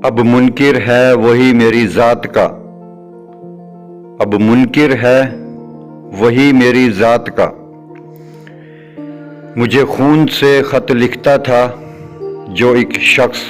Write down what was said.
अब मुनकिर है वही मेरी ज़ात का, अब मुनकिर है वही मेरी ज़ात का। मुझे खून से ख़त लिखता था जो एक शख्स